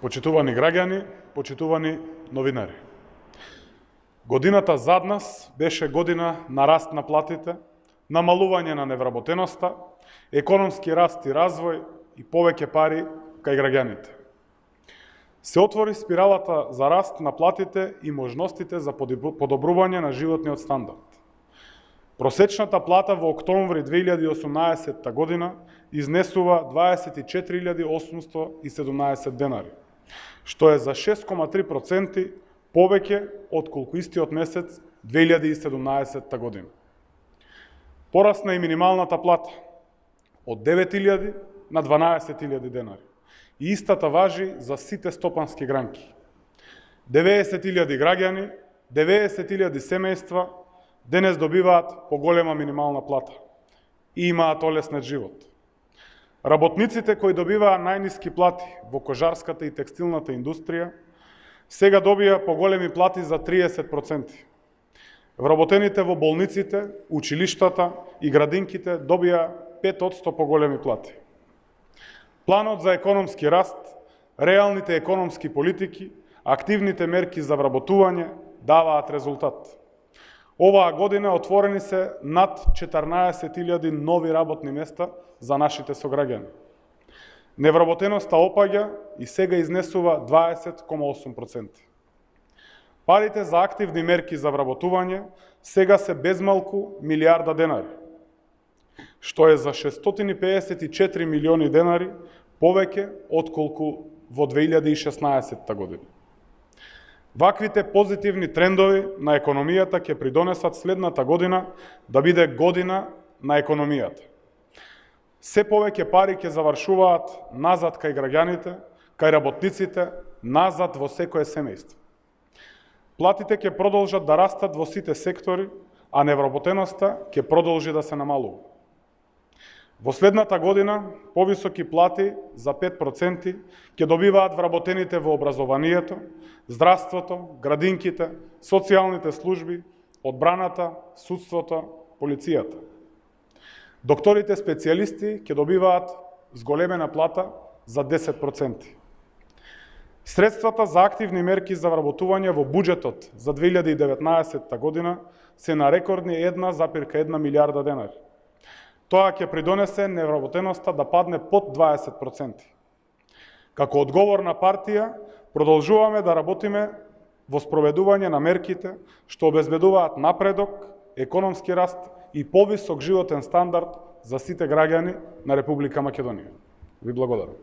Почитувани граѓани, почитувани новинари. Годината зад нас беше година на раст на платите, намалување на невработеноста, економски раст и развој и повеќе пари кај граѓаните. Се отвори спиралата за раст на платите и можностите за подобрување на животниот стандард. Просечната плата во октомври 2018 година изнесува 24.817 денари, што е за 6,3% повеќе од колку истиот месец 2017 година. Порасна и минималната плата од 9.000 на 12.000 денари. И истата важи за сите стопански гранки. 90.000 граѓани, 90.000 семејства денес добиваат поголема минимална плата и имаат олеснет живот. Работниците кои добиваат најниски плати во кожарската и текстилната индустрија сега добија поголеми плати за 30%. Вработените во болниците, училиштата и градинките добија 5% поголеми плати. Планот за економски раст, реалните економски политики, активните мерки за вработување даваат резултат. Оваа година отворени се над 14.000 нови работни места за нашите сограѓани. Невработеноста опаѓа и сега изнесува 20,8%. Парите за активни мерки за вработување сега се безмалку милијарда денари, што е за 654 милиони денари повеќе отколку во 2016 година. Ваквите позитивни трендови на економијата ќе придонесат следната година да биде година на економијата. Се повеќе пари ќе завршуваат назад кај граѓаните, кај работниците, назад во секое семејство. Платите ќе продолжат да растат во сите сектори, а невработеноста ќе продолжи да се намалува. Во следната година повисоки плати за 5% ќе добиваат вработените во образованието, здравството, градинките, социјалните служби, одбраната, судството, полицијата. Докторите специјалисти ќе добиваат зголемена плата за 10%. Средствата за активни мерки за вработување во буџетот за 2019 година се на рекордни 1,1 милијарда денари. Тоа ќе придонесе невработеноста да падне под 20%. Како одговорна партија, продолжуваме да работиме во спроведување на мерките што обезбедуваат напредок, економски раст и повисок животен стандард за сите граѓани на Република Македонија. Ви благодарам.